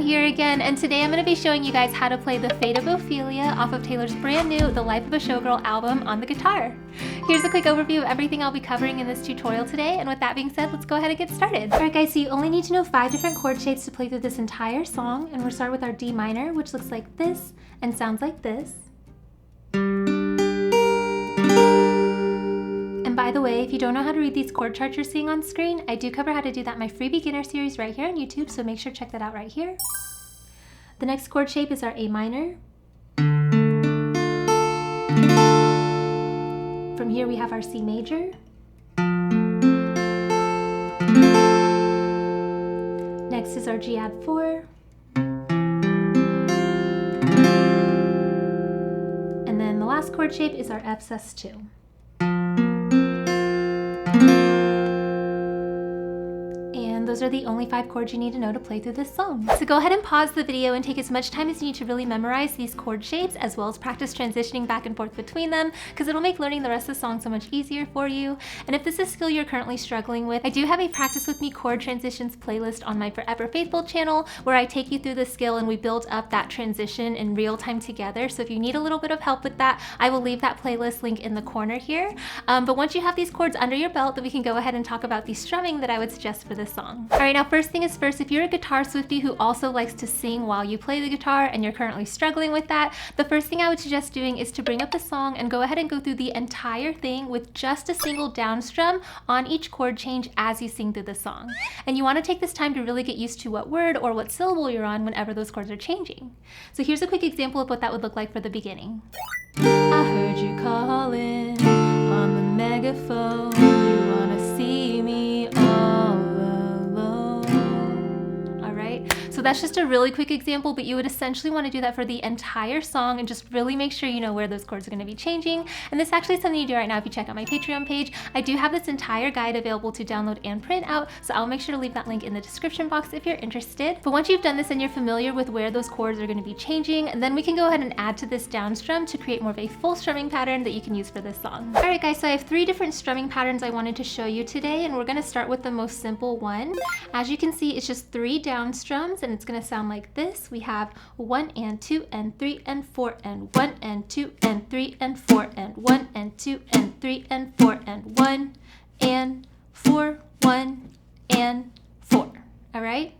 here again, and today I'm going to be showing you guys how to play the Fate of Ophelia off of Taylor's brand new The Life of a Showgirl album on the guitar. Here's a quick overview of everything I'll be covering in this tutorial today, and with that being said, let's go ahead and get started. Alright guys, so you only need to know 5 different chord shapes to play through this entire song, and we'll start with our D minor, which looks like this and sounds like this. By the way, if you don't know how to read these chord charts you're seeing on screen, I do cover how to do that in my free beginner series right here on YouTube, so make sure to check that out right here. The next chord shape is our A minor. From here we have our C major. Next is our Gadd4. And then the last chord shape is our F sus2. Those are the only 5 chords you need to know to play through this song. So go ahead and pause the video and take as much time as you need to really memorize these chord shapes, as well as practice transitioning back and forth between them, because it'll make learning the rest of the song so much easier for you. And if this is a skill you're currently struggling with, I do have a Practice With Me chord transitions playlist on my Forever Faithful channel, where I take you through the skill and we build up that transition in real time together. So if you need a little bit of help with that, I will leave that playlist link in the corner here. But once you have these chords under your belt, then we can go ahead and talk about the strumming that I would suggest for this song. All right, now first thing is first, if you're a guitar Swiftie who also likes to sing while you play the guitar and you're currently struggling with that, the first thing I would suggest doing is to bring up the song and go ahead and go through the entire thing with just a single down strum on each chord change as you sing through the song. And you want to take this time to really get used to what word or what syllable you're on whenever those chords are changing. So here's a quick example of what that would look like for the beginning. I heard you calling on the megaphone, you wanna see me all alone. Alright, so that's just a really quick example, but you would essentially want to do that for the entire song and just really make sure you know where those chords are going to be changing. And this actually is something you do right now if you check out my Patreon page. I do have this entire guide available to download and print out, so I'll make sure to leave that link in the description box if you're interested. But once you've done this and you're familiar with where those chords are going to be changing, and then we can go ahead and add to this down strum to create more of a full strumming pattern that you can use for this song. Alright guys, so I have 3 different strumming patterns I wanted to show you today, and we're going to start with the most simple one. As you can see, it's just 3 down strums, and it's going to sound like this. We have 1 and 2 and 3 and 4 and 1 and 2 and 3 and 4 and 1 and 2 and 3 and 4 and 1 and 4, 1 and 4. Alright?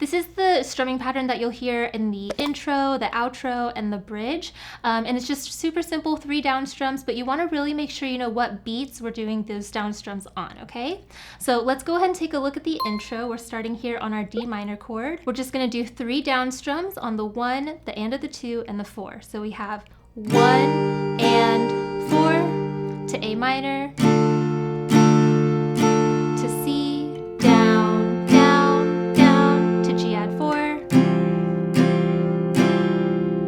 This is the strumming pattern that you'll hear in the intro, the outro, and the bridge. And it's just super simple, 3 down strums, but you want to really make sure you know what beats we're doing those down strums on, okay? So let's go ahead and take a look at the intro. We're starting here on our D minor chord. We're just going to do 3 down strums on the 1, the and of the 2, and the 4. So we have 1 and 4 to A minor, to C, down, down, down, to Gadd4.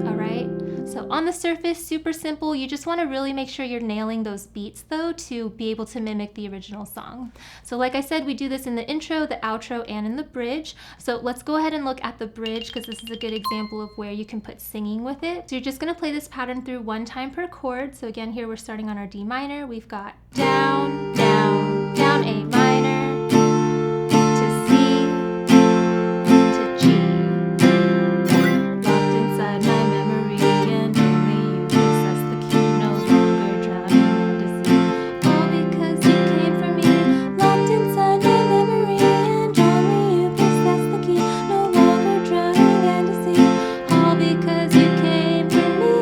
Alright, so on the surface, super simple. You just want to really make sure you're nailing those beats though to be able to mimic the original song. So like I said, we do this in the intro, the outro, and in the bridge. So let's go ahead and look at the bridge, because this is a good example of where you can put singing with it. So you're just going to play this pattern through 1 time per chord. So again, here we're starting on our D minor. We've got down, down, down, A minor, to C, to G. Locked inside my memory and only you possess the key. No longer drowning in deceit. All because you came for me. Locked inside my memory and only you possess the key. No longer drowning in deceit. All because you came for me.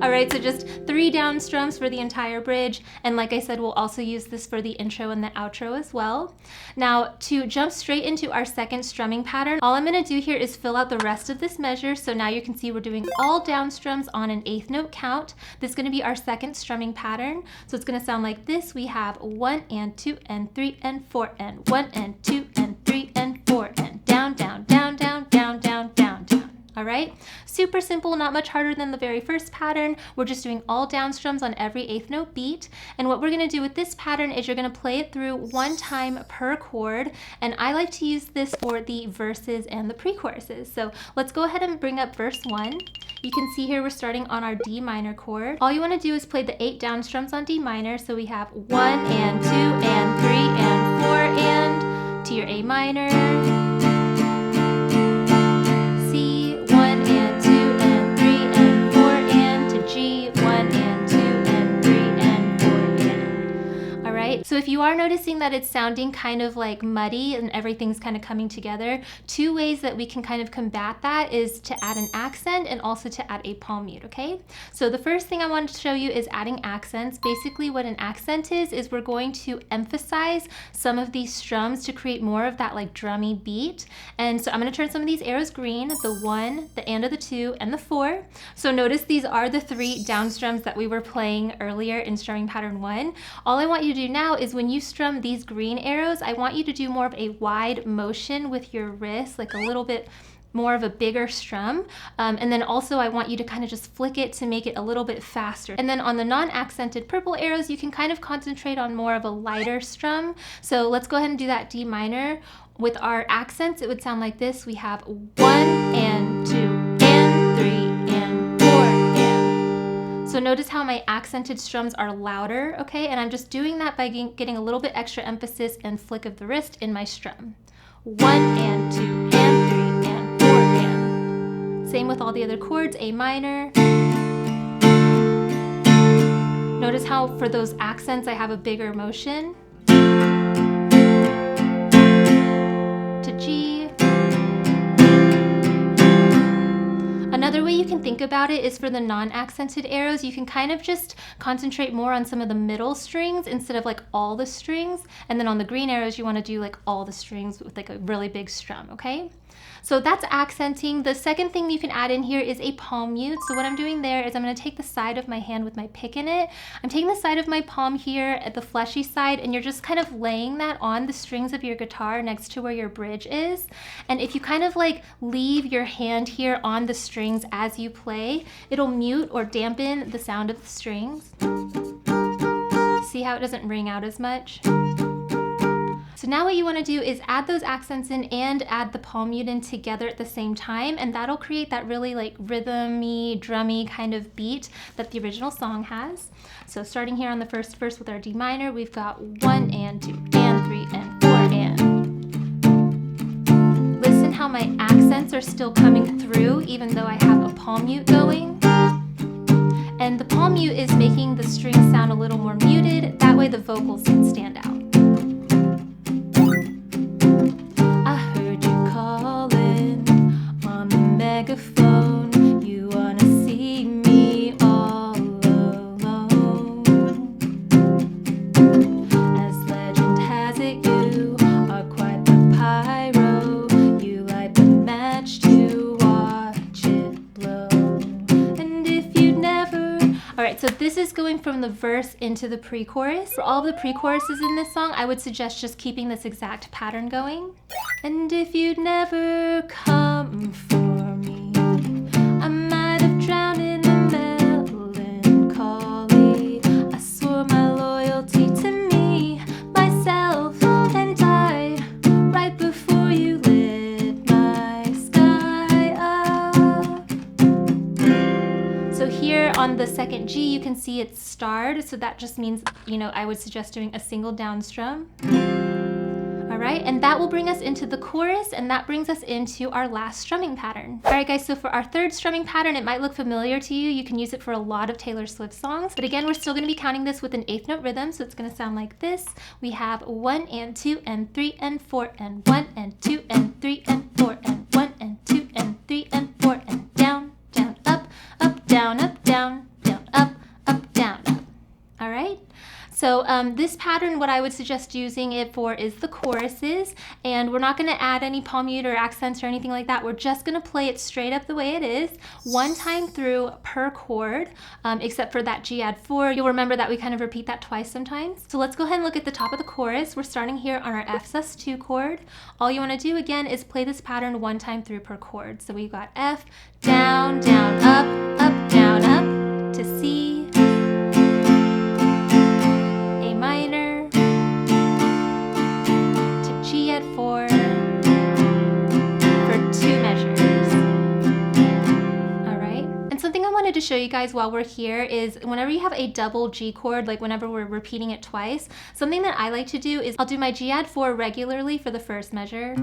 Alright, so just 3 down strums for the entire bridge, and like I said, we'll also use this for the intro and the outro as well. Now, to jump straight into our second strumming pattern, all I'm going to do here is fill out the rest of this measure. So now you can see we're doing all down strums on an 8th note count. This is going to be our second strumming pattern. So it's going to sound like this. We have 1 and 2 and 3 and 4 and 1 and 2 and 3 and 4 and down, down, down, down, down, down, down, down. Alright, super simple, not much harder than the very first pattern. We're just doing all down strums on every 8th note beat. And what we're going to do with this pattern is you're going to play it through 1 time per chord. And I like to use this for the verses and the pre-choruses. So let's go ahead and bring up verse 1. You can see here we're starting on our D minor chord. All you want to do is play the 8 down strums on D minor. So we have 1 and 2 and 3 and 4 and to to your A minor, C, 1 and 2 and 3 and 4 and to G, 1 and 2 and 3 and 4 and. All right, so if you are noticing that it's sounding kind of like muddy and everything's kind of coming together, two ways that we can kind of combat that is to add an accent and also to add a palm mute, okay? So the first thing I want to show you is adding accents. Basically what an accent is we're going to emphasize some of these strums to create more of that like drummy beat. And so I'm going to turn some of these arrows green, the 1, the and of the 2, and the 4. So notice these are the 3 down strums that we were playing earlier in strumming pattern 1. All I want you to do now is when you strum these green arrows, I want you to do more of a wide motion with your wrist, like a little bit more of a bigger strum. And then also I want you to kind of just flick it to make it a little bit faster. And then on the non-accented purple arrows, you can kind of concentrate on more of a lighter strum. So let's go ahead and do that D minor. With our accents, it would sound like this. We have 1 and 2 and 3 and 4 and. So notice how my accented strums are louder, okay? And I'm just doing that by getting a little bit extra emphasis and flick of the wrist in my strum. 1 and 2 and 3 and 4 and. Same with all the other chords, A minor. Notice how for those accents I have a bigger motion. To G. Another way you can think about it is for the non-accented arrows, you can kind of just concentrate more on some of the middle strings instead of like all the strings. And then on the green arrows, you want to do like all the strings with like a really big strum, okay? So that's accenting. The second thing you can add in here is a palm mute. So what I'm doing there is I'm going to take the side of my hand with my pick in it. I'm taking the side of my palm here at the fleshy side, and you're just kind of laying that on the strings of your guitar next to where your bridge is. And if you kind of like leave your hand here on the strings as you play, it'll mute or dampen the sound of the strings. See how it doesn't ring out as much? So now what you want to do is add those accents in and add the palm mute in together at the same time, and that'll create that really like rhythmy, drummy kind of beat that the original song has. So starting here on the first verse with our D minor, we've got 1 and 2 and 3 and 4 and. Listen how my accents are still coming through even though I have a palm mute going. And the palm mute is making the strings sound a little more muted, that way the vocals can stand out. Megaphone, you wanna see me all alone. As legend has it, you are quite the pyro. You light the match to watch it blow. And if you'd never... Alright, so this is going from the verse into the pre-chorus. For all of the pre-choruses in this song, I would suggest just keeping this exact pattern going. And if you'd never come for me, I might have drowned in the melancholy. I swore my loyalty to me, myself, and I, right before you lit my sky up. So here on the second G, you can see it's starred, so that just means, you know, I would suggest doing a single down strum. Alright, and that will bring us into the chorus, and that brings us into our last strumming pattern. Alright guys, so for our third strumming pattern, it might look familiar to you. You can use it for a lot of Taylor Swift songs, but again, we're still going to be counting this with an 8th note rhythm, so it's going to sound like this. We have 1 and 2 and 3 and 4 and 1 and 2 and 3 and 4 and 1 and 2 and 3 and 4 and down, down, up, up, down, up, down, down, up, down, up. Alright? So this pattern, what I would suggest using it for is the choruses, and we're not going to add any palm mute or accents or anything like that. We're just going to play it straight up the way it is, one time through per chord, except for that Gadd4. You'll remember that we kind of repeat that twice sometimes. So let's go ahead and look at the top of the chorus. We're starting here on our F sus2 chord. All you want to do again is play this pattern one time through per chord. So we've got F, down, down, up, down, up, to C, minor, to Gadd4 for 2 measures. Alright, and something I wanted to show you you guys while we're here is whenever you have a double G chord, like whenever we're repeating it twice, something that I like to do is I'll do my Gadd4 regularly for the first measure.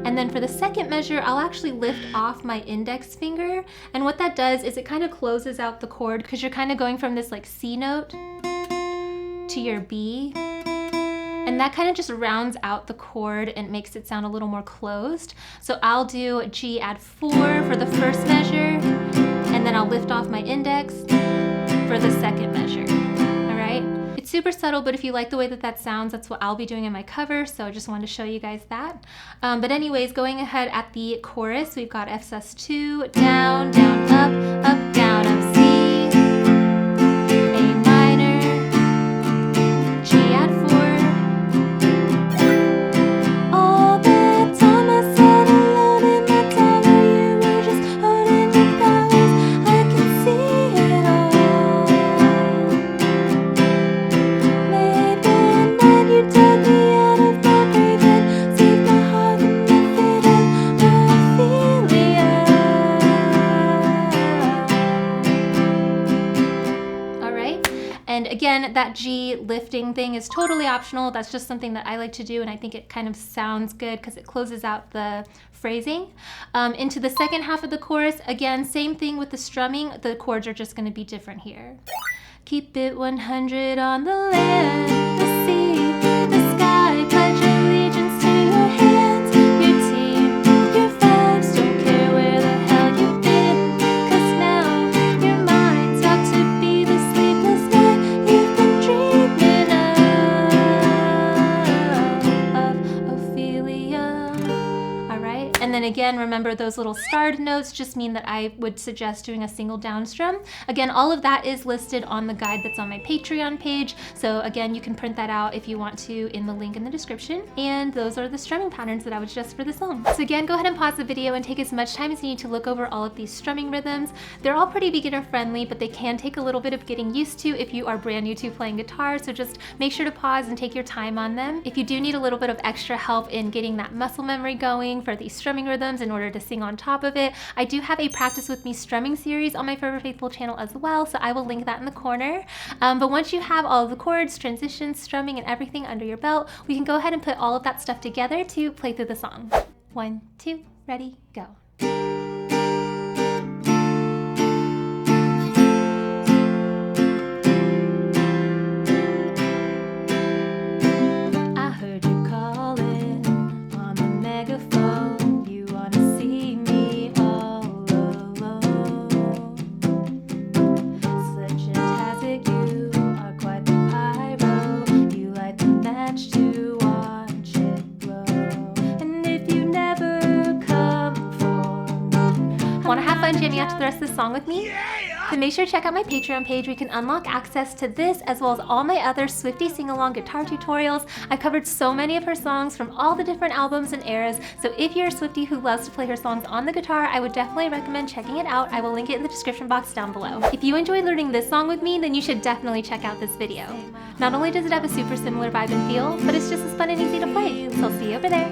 And then for the second measure, I'll actually lift off my index finger. And what that does is it kind of closes out the chord because you're kind of going from this like C note to your B. And that kind of just rounds out the chord and makes it sound a little more closed. So I'll do Gadd4 for the first measure, and then I'll lift off my index for the second measure, all right? It's super subtle, but if you like the way that that sounds, that's what I'll be doing in my cover, so I just wanted to show you guys that. But anyways, going ahead at the chorus, we've got F sus2, down, down, up, down, up, C, A minor, Gadd4. All that time I sat alone in my tower, you were just holding your powers, I can see it all. Late one night you dug me out of my grave and saved my heart from the fate of Ophelia. Alright, and again, that G lifting thing is totally optional. That's just something that I like to do, and I think it kind of sounds good because it closes out the phrasing. Into the second half of the chorus, again, same thing with the strumming. The chords are just going to be different here. Keep it 100 on the land, the sea, the sky, pledge allegiance to your hands, your team, your vibes, don't care where the hell you've been, 'cause now you're mine, about to be the sleepless night you've been dreaming of Ophelia. Alright, and then again, remember those little starred notes just mean that I would suggest doing a single down strum. Again, all of that is listed on the guide that's on my Patreon page, so again, you can print that out if you want to in the link in the description. And those are the strumming patterns that I would suggest for the song. So again, go ahead and pause the video and take as much time as you need to look over all of these strumming rhythms. They're all pretty beginner friendly, but they can take a little bit of getting used to if you are brand new to playing guitar, so just make sure to pause and take your time on them. If you do need a little bit of extra help in getting that muscle memory going for these strumming rhythms in order to sing on top of it, I do have a Practice With Me strumming series on my Forever Faithful channel as well, so I will link that in the corner. But once you have all of the chords, transitions, strumming, and everything under your belt, we can go ahead and put all of that stuff together to play through the song. 1, 2, ready, go. I heard you calling on the megaphone. You wanna see me all alone. Legend has it you are quite the pyro. You light the match to watch it blow. And if you never come for me, wanna have fun jamming out to the rest of the song with me? Yeah! Then make sure to check out my Patreon page where you can unlock access to this as well as all my other Swiftie sing-along guitar tutorials. I've covered so many of her songs from all the different albums and eras, so if you're a Swiftie who loves to play her songs on the guitar, I would definitely recommend checking it out. I will link it in the description box down below. If you enjoyed learning this song with me, then you should definitely check out this video. Not only does it have a super similar vibe and feel, but it's just as fun and easy to play, so I'll see you over there.